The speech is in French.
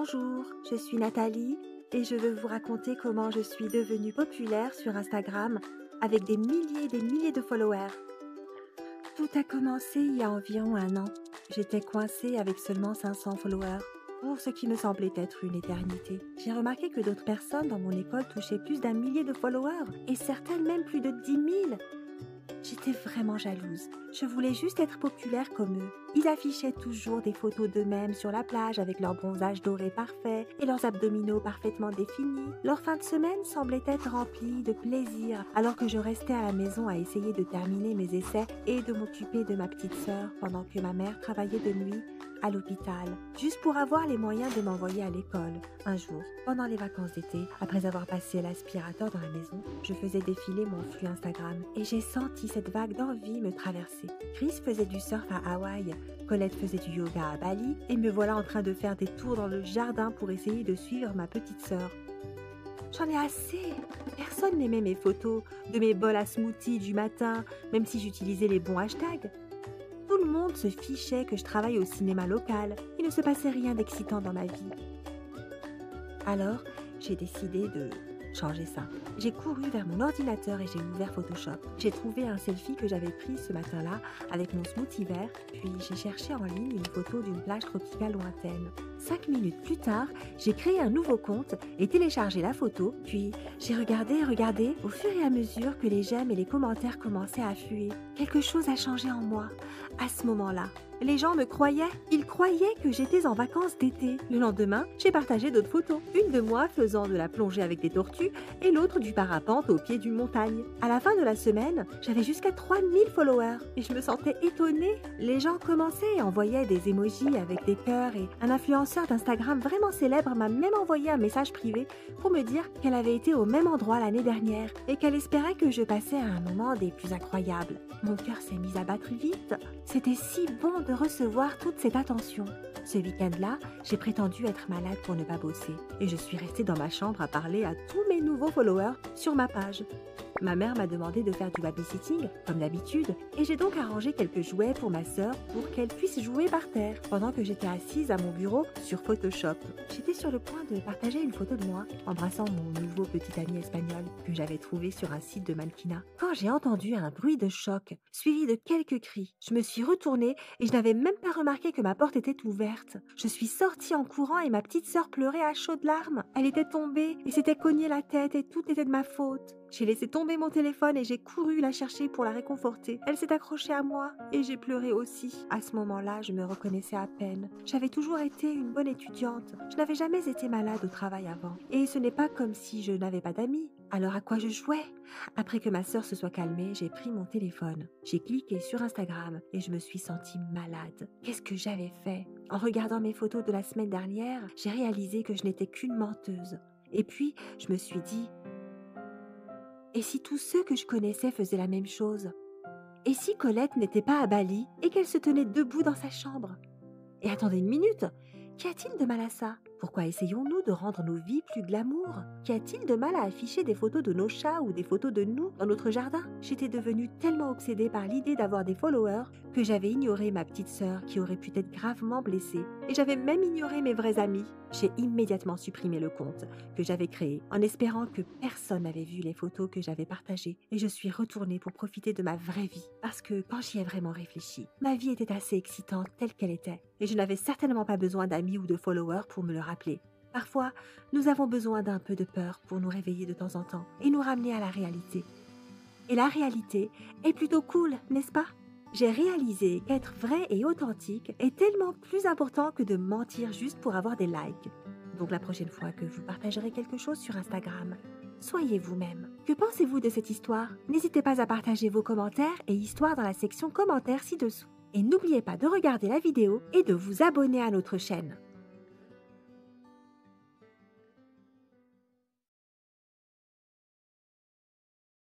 Bonjour, je suis Nathalie et je veux vous raconter comment je suis devenue populaire sur Instagram avec des milliers et des milliers de followers. Tout a commencé il y a environ 1 an. J'étais coincée avec seulement 500 followers, pour ce qui me semblait être une éternité. J'ai remarqué que d'autres personnes dans mon école touchaient plus d'1 millier de followers et certaines même plus de 10 000. J'étais vraiment jalouse. Je voulais juste être populaire comme eux. Ils affichaient toujours des photos d'eux-mêmes sur la plage avec leur bronzage doré parfait et leurs abdominaux parfaitement définis. Leur fin de semaine semblait être remplie de plaisir alors que je restais à la maison à essayer de terminer mes essais et de m'occuper de ma petite sœur pendant que ma mère travaillait de nuit à l'hôpital, juste pour avoir les moyens de m'envoyer à l'école. Un jour, pendant les vacances d'été, après avoir passé l'aspirateur dans la maison, je faisais défiler mon flux Instagram et j'ai senti cette vague d'envie me traverser. Chris faisait du surf à Hawaï, Colette faisait du yoga à Bali et me voilà en train de faire des tours dans le jardin pour essayer de suivre ma petite sœur. J'en ai assez. Personne n'aimait mes photos de mes bols à smoothie du matin, même si j'utilisais les bons hashtags. Tout le monde se fichait que je travaille au cinéma local. Il ne se passait rien d'excitant dans ma vie. Alors, j'ai décidé de changer ça. J'ai couru vers mon ordinateur et j'ai ouvert Photoshop. J'ai trouvé un selfie que j'avais pris ce matin-là avec mon smoothie vert, puis j'ai cherché en ligne une photo d'une plage tropicale lointaine. 5 minutes plus tard, j'ai créé un nouveau compte et téléchargé la photo, puis j'ai regardé, au fur et à mesure que les j'aime et les commentaires commençaient à affluer. Quelque chose a changé en moi. À ce moment-là, les gens me croyaient. Ils croyaient que j'étais en vacances d'été. Le lendemain, j'ai partagé d'autres photos. Une de moi faisant de la plongée avec des tortues et l'autre du parapente au pied d'une montagne. À la fin de la semaine, j'avais jusqu'à 3000 followers et je me sentais étonnée. Les gens commençaient et envoyaient des emojis avec des cœurs et un influenceur d'Instagram vraiment célèbre m'a même envoyé un message privé pour me dire qu'elle avait été au même endroit l'année dernière et qu'elle espérait que je passais à un moment des plus incroyables. Mon cœur s'est mis à battre vite. C'était si bon de recevoir toute cette attention. Ce week-end-là, j'ai prétendu être malade pour ne pas bosser et je suis restée dans ma chambre à parler à tous mes nouveaux followers sur ma page. Ma mère m'a demandé de faire du babysitting, comme d'habitude, et j'ai donc arrangé quelques jouets pour ma sœur pour qu'elle puisse jouer par terre, pendant que j'étais assise à mon bureau sur Photoshop. J'étais sur le point de partager une photo de moi, embrassant mon nouveau petit ami espagnol, que j'avais trouvé sur un site de mannequinat, quand j'ai entendu un bruit de choc, suivi de quelques cris. Je me suis retournée et je n'avais même pas remarqué que ma porte était ouverte. Je suis sortie en courant et ma petite sœur pleurait à chaudes larmes. Elle était tombée et s'était cognée la tête et tout était de ma faute. J'ai laissé tomber mon téléphone et j'ai couru la chercher pour la réconforter. Elle s'est accrochée à moi et j'ai pleuré aussi. À ce moment-là, je me reconnaissais à peine. J'avais toujours été une bonne étudiante. Je n'avais jamais été malade au travail avant. Et ce n'est pas comme si je n'avais pas d'amis. Alors à quoi je jouais? Après que ma sœur se soit calmée, j'ai pris mon téléphone. J'ai cliqué sur Instagram et je me suis sentie malade. Qu'est-ce que j'avais fait? En regardant mes photos de la semaine dernière, j'ai réalisé que je n'étais qu'une menteuse. Et puis, je me suis dit... Et si tous ceux que je connaissais faisaient la même chose? Et si Colette n'était pas à Bali et qu'elle se tenait debout dans sa chambre? Et attendez une minute, qu'y a-t-il de mal à ça? Pourquoi essayons-nous de rendre nos vies plus glamour? Qu'y a-t-il de mal à afficher des photos de nos chats ou des photos de nous dans notre jardin? J'étais devenue tellement obsédée par l'idée d'avoir des followers que j'avais ignoré ma petite sœur qui aurait pu être gravement blessée. Et j'avais même ignoré mes vrais amis. J'ai immédiatement supprimé le compte que j'avais créé en espérant que personne n'avait vu les photos que j'avais partagées. Et je suis retournée pour profiter de ma vraie vie. Parce que quand j'y ai vraiment réfléchi, ma vie était assez excitante telle qu'elle était. Et je n'avais certainement pas besoin d'amis ou de followers pour me le rappeler. Parfois, nous avons besoin d'un peu de peur pour nous réveiller de temps en temps et nous ramener à la réalité. Et la réalité est plutôt cool, n'est-ce pas? J'ai réalisé qu'être vrai et authentique est tellement plus important que de mentir juste pour avoir des likes. Donc la prochaine fois que vous partagerez quelque chose sur Instagram, soyez vous-même. Que pensez-vous de cette histoire? N'hésitez pas à partager vos commentaires et histoires dans la section commentaires ci-dessous. Et n'oubliez pas de regarder la vidéo et de vous abonner à notre chaîne.